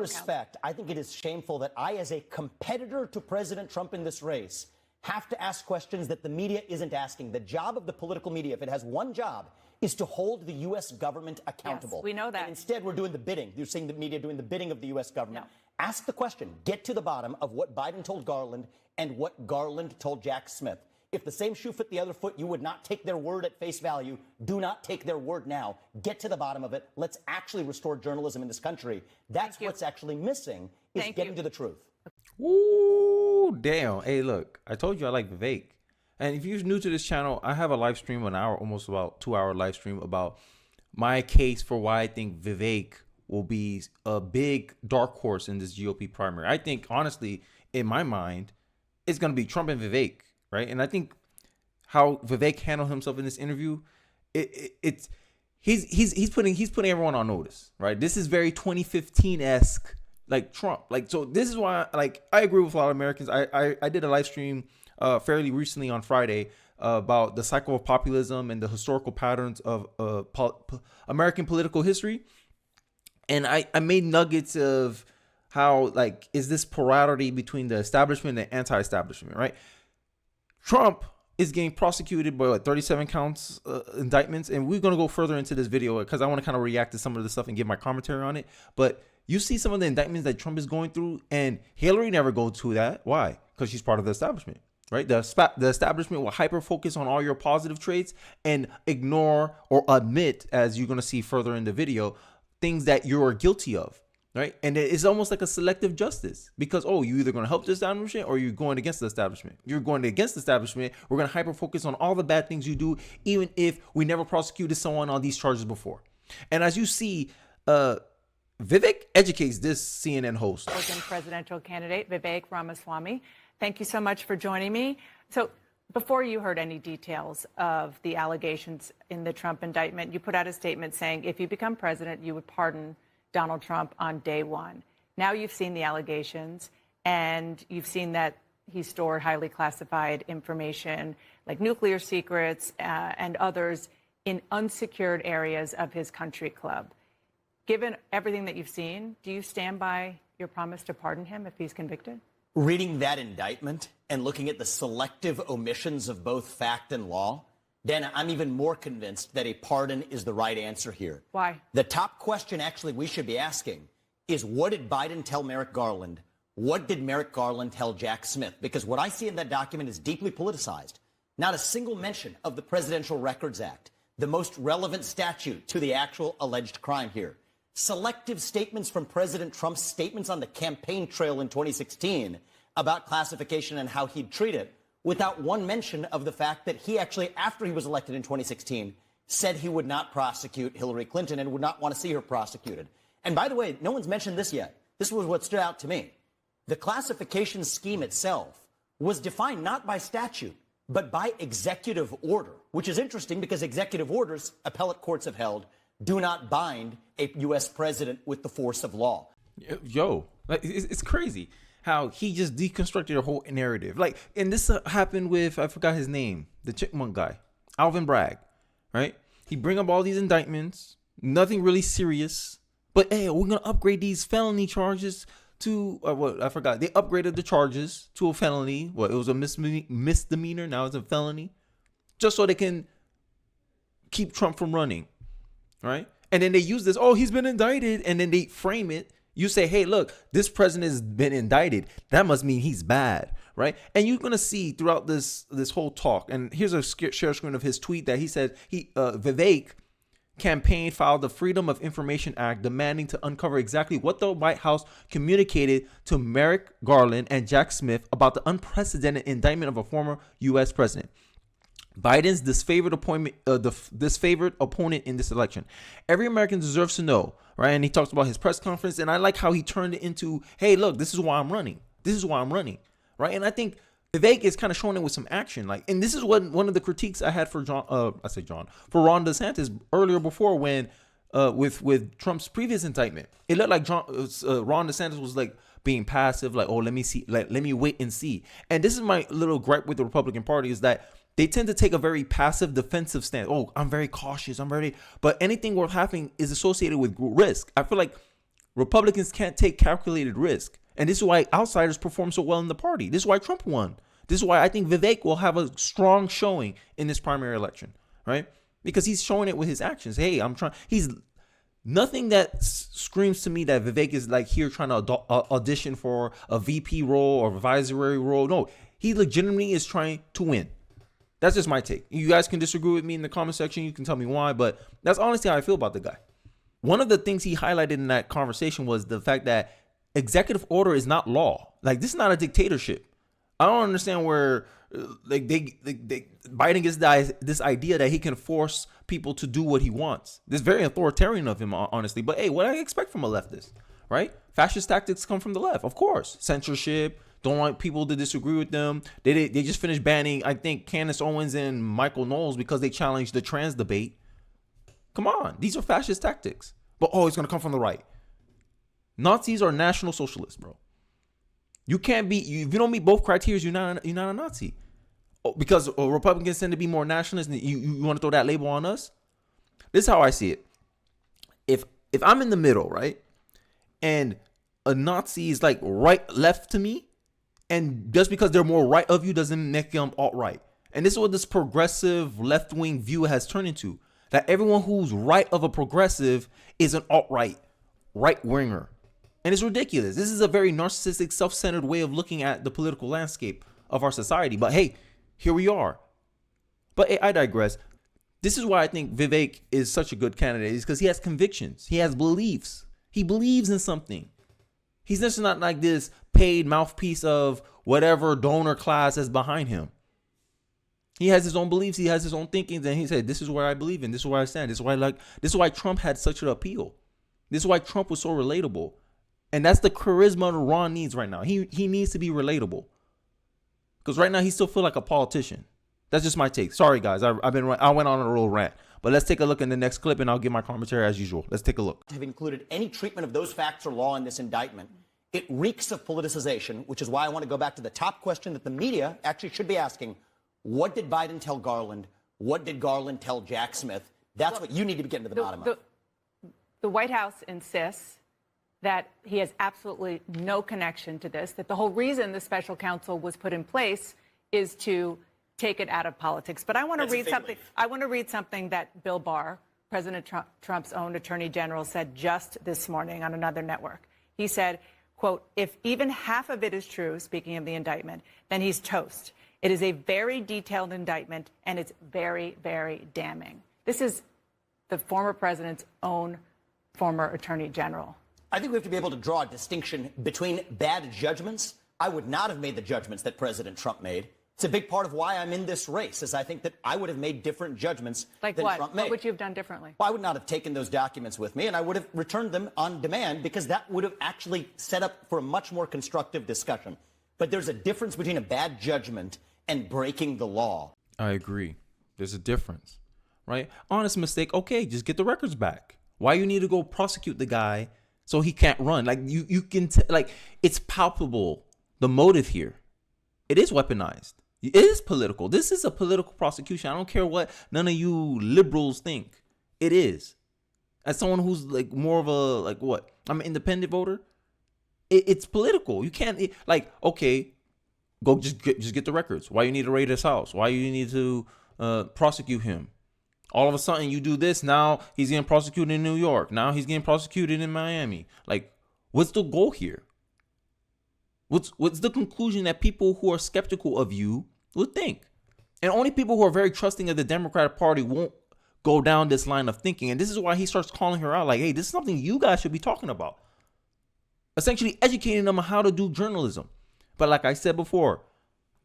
respect, I think it is shameful that I, as a competitor to President Trump in this race, have to ask questions that the media isn't asking. The job of the political media, if it has one job, is to hold the U.S. government accountable. Yes, we know that. And instead, we're doing the bidding. You're seeing the media doing the bidding of the U.S. government. No. Ask the question. Get to the bottom of what Biden told Garland and what Garland told Jack Smith. If the same shoe fit the other foot, you would not take their word at face value. Do not take their word now. Get to the bottom of it. Let's actually restore journalism in this country. That's what's actually missing, is getting to the truth. Ooh, damn. Hey, look, I told you I like Vivek. And if you're new to this channel, I have a live stream, an hour, almost about 2-hour live stream about my case for why I think Vivek will be a big dark horse in this GOP primary. I think, honestly, in my mind, it's going to be Trump and Vivek, right? And I think how Vivek handled himself in this interview, he's putting everyone on notice, right? This is very 2015-esque, like Trump. Like, so this is why, like, I agree with a lot of Americans. I did a live stream fairly recently on Friday about the cycle of populism and the historical patterns of American political history. And I made nuggets of how, like, is this polarity between the establishment and anti-establishment, right? Trump is getting prosecuted by 37 counts indictments. And we're going to go further into this video because I want to kind of react to some of the stuff and give my commentary on it. But you see some of the indictments that Trump is going through, and Hillary never goes through that. Why? Because she's part of the establishment, right? The establishment will hyper focus on all your positive traits and ignore or admit, as you're going to see further in the video, things that you're guilty of. Right. And it's almost like a selective justice because, oh, you're either going to help the establishment or you're going against the establishment. You're going against the establishment. We're going to hyper focus on all the bad things you do, even if we never prosecuted someone on these charges before. And as you see, Vivek educates this CNN host. Presidential candidate Vivek Ramaswamy. Thank you so much for joining me. So before you heard any details of the allegations in the Trump indictment, you put out a statement saying if you become president, you would pardon Donald Trump on day one. Now you've seen the allegations and you've seen that he stored highly classified information like nuclear secrets and others in unsecured areas of his country club. Given everything that you've seen, do you stand by your promise to pardon him if he's convicted? Reading that indictment and looking at the selective omissions of both fact and law, Dana, I'm even more convinced that a pardon is the right answer here. Why? The top question actually we should be asking is, what did Biden tell Merrick Garland? What did Merrick Garland tell Jack Smith? Because what I see in that document is deeply politicized. Not a single mention of the Presidential Records Act, the most relevant statute to the actual alleged crime here. Selective statements from President Trump's statements on the campaign trail in 2016 about classification and how he'd treat it, without one mention of the fact that he actually, after he was elected in 2016, said he would not prosecute Hillary Clinton and would not want to see her prosecuted. And by the way, no one's mentioned this yet. This was what stood out to me. The classification scheme itself was defined not by statute, but by executive order, which is interesting because executive orders, appellate courts have held, do not bind a U.S. president with the force of law. Yo, it's crazy how he just deconstructed a whole narrative. Like, and this happened with, I forgot his name, the Chipmunk guy, Alvin Bragg, right? He bring up all these indictments, nothing really serious, but hey, we're going to upgrade these felony charges to, what, I forgot. They upgraded the charges to a felony. Well, it was a misdemeanor, now it's a felony, just so they can keep Trump from running, right? And then they use this, oh, he's been indicted, and then they frame it. You say, hey, look, this president has been indicted. That must mean he's bad, right? And you're going to see throughout this whole talk, and here's a share screen of his tweet that he said, Vivek campaign filed the Freedom of Information Act demanding to uncover exactly what the White House communicated to Merrick Garland and Jack Smith about the unprecedented indictment of a former U.S. president. Biden's disfavored opponent in this election. Every American deserves to know, right? And he talks about his press conference, and I like how he turned it into, hey, look, this is why I'm running. This is why I'm running, right? And I think Vivek is kind of showing it with some action, like, and this is what one of the critiques I had for for Ron DeSantis earlier before when with Trump's previous indictment. It looked like Ron DeSantis was like being passive, like, oh, let me see, like, let me wait and see. And this is my little gripe with the Republican Party is that they tend to take a very passive defensive stance. Oh, I'm very cautious. But anything worth having is associated with risk. I feel like Republicans can't take calculated risk. And this is why outsiders perform so well in the party. This is why Trump won. This is why I think Vivek will have a strong showing in this primary election, right? Because he's showing it with his actions. Hey, he's nothing that screams to me that Vivek is like here trying to audition for a VP role or advisory role. No, he legitimately is trying to win. That's just my take. You guys can disagree with me in the comment section. You can tell me why, but that's honestly how I feel about the guy. One of the things he highlighted in that conversation was the fact that executive order is not law. Like, this is not a dictatorship. I don't understand where Biden gets this idea that he can force people to do what he wants. This is very authoritarian of him, honestly. But hey, what do I expect from a leftist, right? Fascist tactics come from the left, of course. Censorship, don't want people to disagree with them. They just finished banning, I think, Candace Owens and Michael Knowles because they challenged the trans debate. Come on, these are fascist tactics. But it's going to come from the right. Nazis are national socialists, bro. You can't be, if you don't meet both criteria, you're not a Nazi. Because Republicans tend to be more nationalist, and you want to throw that label on us? This is how I see it. If I'm in the middle, right, and a Nazi is like left to me, and just because they're more right of you doesn't make them alt-right. And this is what this progressive left-wing view has turned into. That everyone who's right of a progressive is an alt-right, right-winger. And it's ridiculous. This is a very narcissistic, self-centered way of looking at the political landscape of our society. But hey, here we are. But hey, I digress. This is why I think Vivek is such a good candidate, is because he has convictions. He has beliefs. He believes in something. He's just not like this paid mouthpiece of whatever donor class is behind him. He has his own beliefs. He has his own thinkings. And he said, this is where I believe in. This is where I stand. This is why Trump had such an appeal. This is why Trump was so relatable. And that's the charisma Ron needs right now. He needs to be relatable. Because right now he still feels like a politician. That's just my take. Sorry, guys. I went on a little rant. But let's take a look in the next clip and I'll give my commentary as usual. Let's take a look. Have included any treatment of those facts or law in this indictment. It reeks of politicization, which is why I want to go back to the top question that the media actually should be asking. What did Biden tell Garland? What did Garland tell Jack Smith? That's what you need to be getting to the bottom of. The White House insists that he has absolutely no connection to this, that the whole reason the special counsel was put in place is to take it out of politics. But I want to read something. I want to read something that Bill Barr, President Trump's own attorney general, said just this morning on another network. He said, quote, if even half of it is true, speaking of the indictment, then he's toast. It is a very detailed indictment, and it's very, very damning. This is the former president's own former attorney general. I think we have to be able to draw a distinction between bad judgments. I would not have made the judgments that President Trump made. It's a big part of why I'm in this race, is I think that I would have made different judgments than Trump made. What would you have done differently? Well, I would not have taken those documents with me, and I would have returned them on demand, because that would have actually set up for a much more constructive discussion. But there's a difference between a bad judgment and breaking the law. I agree. There's a difference, right? Honest mistake. Okay, just get the records back. Why you need to go prosecute the guy so he can't run? Like you can it's palpable. The motive here, it is weaponized. It is political. This is a political prosecution. I don't care what none of you liberals think. It is. As someone who's like more of a I'm an independent voter. It's political. You can't okay. Go just get the records. Why you need to raid his house? Why you need to prosecute him? All of a sudden you do this. Now he's getting prosecuted in New York. Now he's getting prosecuted in Miami. Like, what's the goal here? What's the conclusion that people who are skeptical of you would think? And only people who are very trusting of the Democratic Party won't go down this line of thinking. And this is why he starts calling her out like, hey, this is something you guys should be talking about. Essentially educating them on how to do journalism. But like I said before,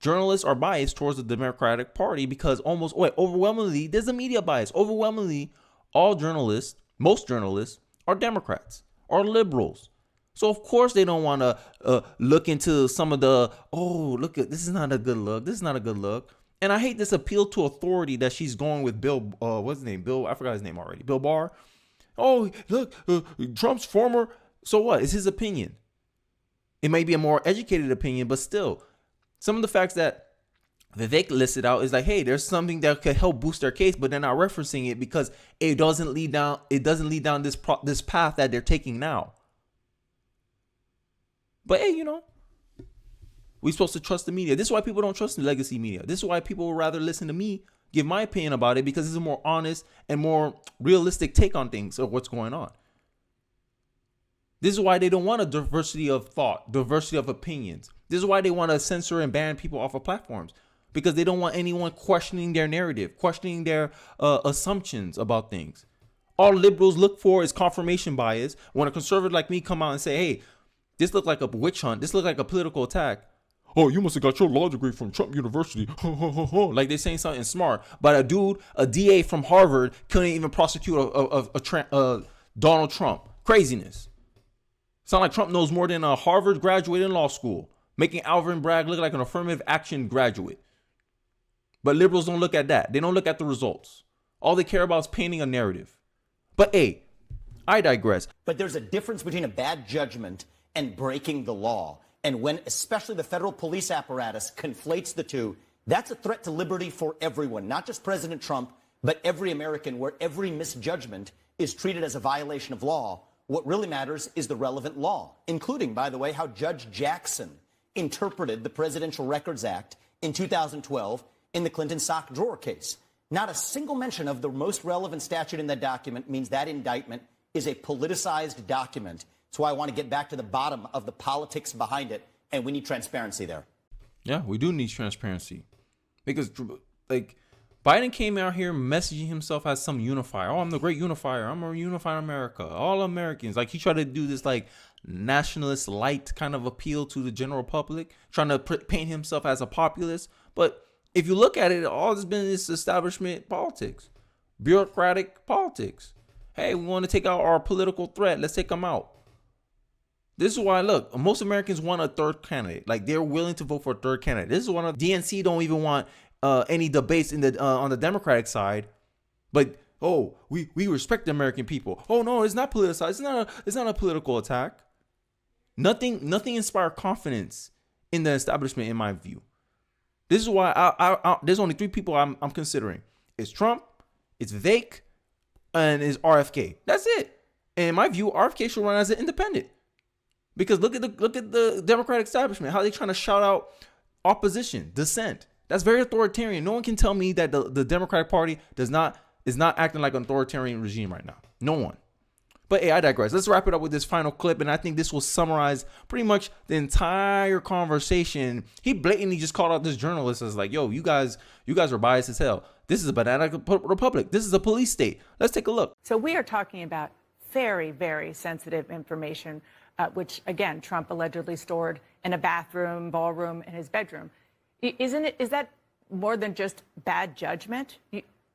journalists are biased towards the Democratic Party because overwhelmingly, there's a media bias. Overwhelmingly, most journalists are Democrats or liberals. So of course they don't want to look into some of the, this is not a good look. This is not a good look. And I hate this appeal to authority that she's going with Bill, what's his name? I forgot his name already. Bill Barr. Oh, look, Trump's former. So what? It's his opinion. It may be a more educated opinion, but still, some of the facts that Vivek listed out is like, hey, there's something that could help boost their case, but they're not referencing it because it doesn't lead down this path that they're taking now. But hey, we're supposed to trust the media. This is why people don't trust the legacy media. This is why people would rather listen to me give my opinion about it, because it's a more honest and more realistic take on things of what's going on. This is why they don't want a diversity of thought, diversity of opinions. This is why they want to censor and ban people off of platforms, because they don't want anyone questioning their narrative, questioning their assumptions about things. All liberals look for is confirmation bias. When a conservative like me come out and say, hey, this looked like a witch hunt, this looked like a political attack. Oh, you must have got your law degree from Trump University. Like they're saying something smart. But a DA from Harvard couldn't even prosecute Donald Trump. Craziness. Sound like Trump knows more than a Harvard graduate in law school, making Alvin Bragg look like an affirmative action graduate. But liberals don't look at that. They don't look at the results. All they care about is painting a narrative. But hey, I digress. But there's a difference between a bad judgment and breaking the law. And when especially the federal police apparatus conflates the two, that's a threat to liberty for everyone, not just President Trump, but every American, where every misjudgment is treated as a violation of law. What really matters is the relevant law, including, by the way, how Judge Jackson interpreted the Presidential Records Act in 2012 in the Clinton sock drawer case. Not a single mention of the most relevant statute in that document means that indictment is a politicized document. That's why I want to get back to the bottom of the politics behind it, and we need transparency there. Yeah, we do need transparency, because like Biden came out here messaging himself as some unifier. Oh, I'm the great unifier. I'm a unifier America. All Americans. Like he tried to do this like nationalist light kind of appeal to the general public, trying to paint himself as a populist. But if you look at it, all has been this establishment politics, bureaucratic politics. Hey, we want to take out our political threat. Let's take them out. This is why, look, most Americans want a third candidate. Like they're willing to vote for a third candidate. This is why the DNC don't even want any debates in the on the Democratic side. But we respect the American people. Oh no, it's not politicized. It's not a political attack. Nothing inspired confidence in the establishment, in my view. This is why I there's only three people I'm considering. It's Trump, it's Vivek, and it's RFK. That's it. And in my view, RFK should run as an independent. Because look at the Democratic establishment, how they trying to shout out opposition, dissent. That's very authoritarian. No one can tell me that the Democratic Party is not acting like an authoritarian regime right now. No one. But hey, I digress. Let's wrap it up with this final clip, and I think this will summarize pretty much the entire conversation. He blatantly just called out this journalist as like, "Yo, you guys are biased as hell. This is a banana republic. This is a police state." Let's take a look. So we are talking about very, very sensitive information, which again, Trump allegedly stored in a bathroom, ballroom, in his bedroom. Is that more than just bad judgment?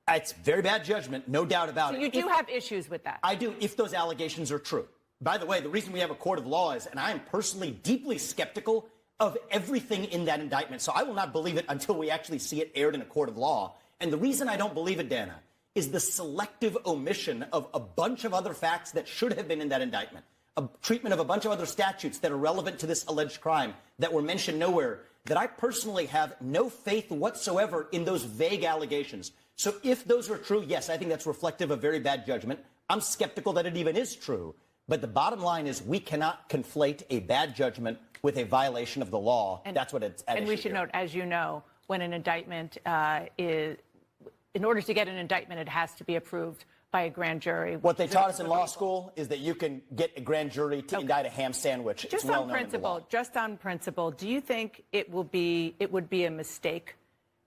It's very bad judgment, no doubt about it. So you do have issues with that? I do, if those allegations are true. By the way, the reason we have a court of law is, and I am personally deeply skeptical of everything in that indictment, so I will not believe it until we actually see it aired in a court of law. And the reason I don't believe it, Dana, is the selective omission of a bunch of other facts that should have been in that indictment. A treatment of a bunch of other statutes that are relevant to this alleged crime that were mentioned nowhere, that I personally have no faith whatsoever in those vague allegations. So if those are true, yes, I think that's reflective of very bad judgment. I'm skeptical that it even is true. But the bottom line is we cannot conflate a bad judgment with a violation of the law. And that's what it's at. And we should note, as you know, when an indictment in order to get an indictment, it has to be approved by a grand jury. What they taught us in law school is that you can get a grand jury to indict a ham sandwich. Just on principle, do you think it would be a mistake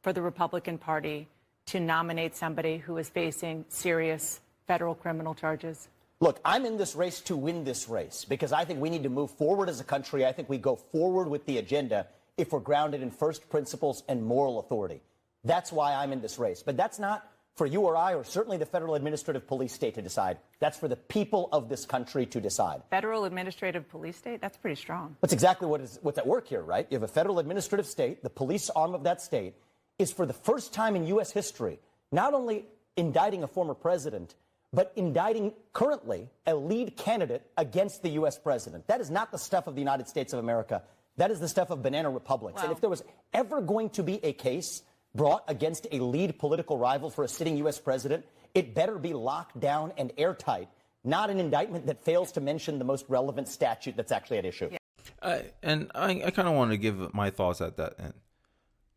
for the Republican Party to nominate somebody who is facing serious federal criminal charges? Look, I'm in this race to win this race because I think we need to move forward as a country. I think we go forward with the agenda if we're grounded in first principles and moral authority. That's why I'm in this race. But that's not for you or I, or certainly the Federal Administrative Police State to decide. That's for the people of this country to decide. Federal Administrative Police State? That's pretty strong. That's exactly what's at work here, right? You have a federal administrative state. The police arm of that state is, for the first time in U.S. history, not only indicting a former president, but indicting currently a lead candidate against the U.S. president. That is not the stuff of the United States of America. That is the stuff of banana republics. Wow. And if there was ever going to be a case brought against a lead political rival for a sitting U.S. president, it better be locked down and airtight, not an indictment that fails to mention the most relevant statute that's actually at issue. Yeah. I kind of want to give my thoughts at that end.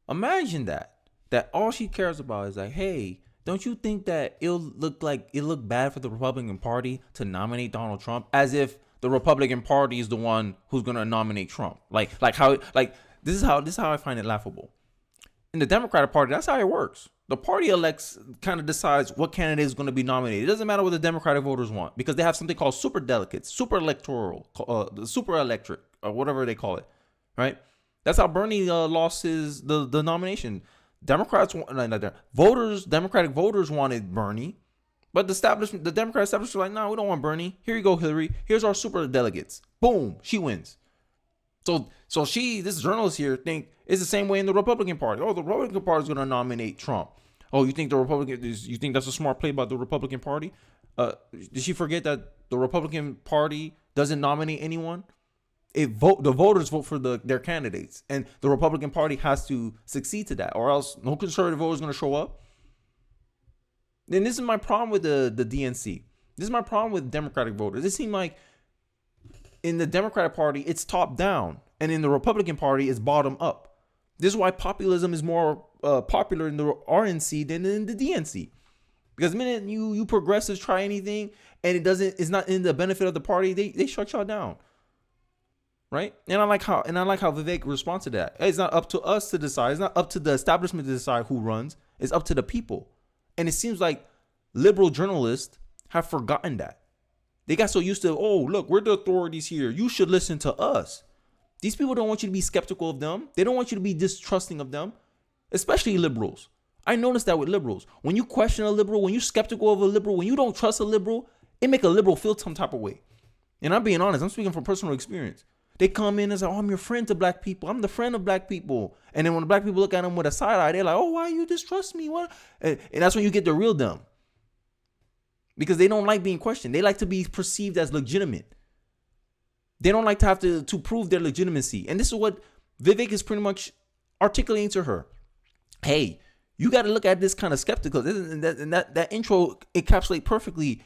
Imagine that all she cares about is like, hey, don't you think that it'll look bad for the Republican Party to nominate Donald Trump, as if the Republican Party is the one who's gonna nominate Trump? Like this is how I find it laughable. In the Democratic Party, that's how it works. The party elects, kind of decides what candidate is going to be nominated. It doesn't matter what the Democratic voters want, because they have something called super delegates, super electoral, super electric, or whatever they call it, right? That's how Bernie lost the nomination. Democratic voters wanted Bernie, but the Democrat establishment were like, no, we don't want Bernie. Here you go, Hillary. Here's our super delegates. Boom, she wins. So this journalist here think it's the same way in the Republican Party. Oh, the Republican Party is going to nominate Trump. Oh, you think that's a smart play by the Republican Party? Did she forget that the Republican Party doesn't nominate anyone? The voters vote for their candidates, and the Republican Party has to succeed to that, or else no conservative voter is going to show up. And this is my problem with the DNC. This is my problem with Democratic voters. It seems like in the Democratic Party, it's top down, and in the Republican Party, it's bottom up. This is why populism is more popular in the RNC than in the DNC. Because the minute you progressives try anything and it's not in the benefit of the party, they shut y'all down. Right? And I like how Vivek responds to that. It's not up to us to decide. It's not up to the establishment to decide who runs. It's up to the people. And it seems like liberal journalists have forgotten that. They got so used to, oh, look, we're the authorities here. You should listen to us. These people don't want you to be skeptical of them. They don't want you to be distrusting of them, especially liberals. I noticed that with liberals. When you question a liberal, when you're skeptical of a liberal, when you don't trust a liberal, it make a liberal feel some type of way. And I'm being honest. I'm speaking from personal experience. They come in and say, oh, I'm your friend to black people. I'm the friend of black people. And then when the black people look at them with a side eye, they're like, oh, why you distrust me? What? And that's when you get the real dumb. Because they don't like being questioned. They like to be perceived as legitimate. They don't like to have to prove their legitimacy. And this is what Vivek is pretty much articulating to her. Hey, you got to look at this kind of skeptical. And that intro encapsulates perfectly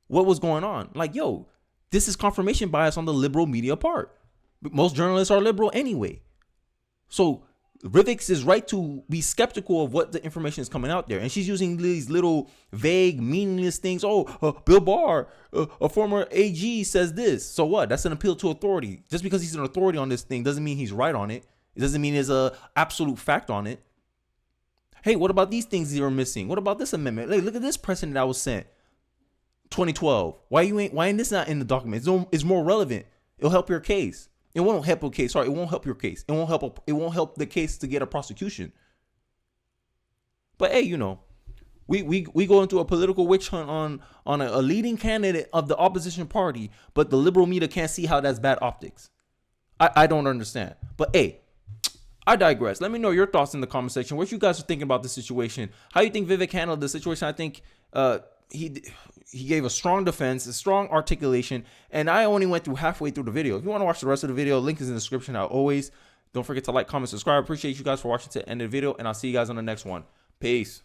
what was going on. Like, yo, this is confirmation bias on the liberal media part. Most journalists are liberal anyway. So Vivek is right to be skeptical of what the information is coming out there. And she's using these little vague, meaningless things. Oh, Bill Barr, a former AG, says this. So what? That's an appeal to authority. Just because he's an authority on this thing doesn't mean he's right on it. It doesn't mean there's a absolute fact on it. Hey, what about these things you're missing? What about this amendment? Hey, look at this precedent that was sent 2012. Why ain't this not in the document? It's more relevant. It'll help your case. It won't help your case. Sorry, it won't help your case. It won't help the case to get a prosecution. But hey, we go into a political witch hunt on a leading candidate of the opposition party, but the liberal media can't see how that's bad optics. I don't understand. But hey, I digress. Let me know your thoughts in the comment section. What you guys are thinking about the situation. How you think Vivek handled the situation. I think he gave a strong defense, a strong articulation, and I only went through halfway through the video. If you want to watch the rest of the video, link is in the description. As always, don't forget to like, comment, subscribe. Appreciate you guys for watching to the end of the video, and I'll see you guys on the next one. Peace.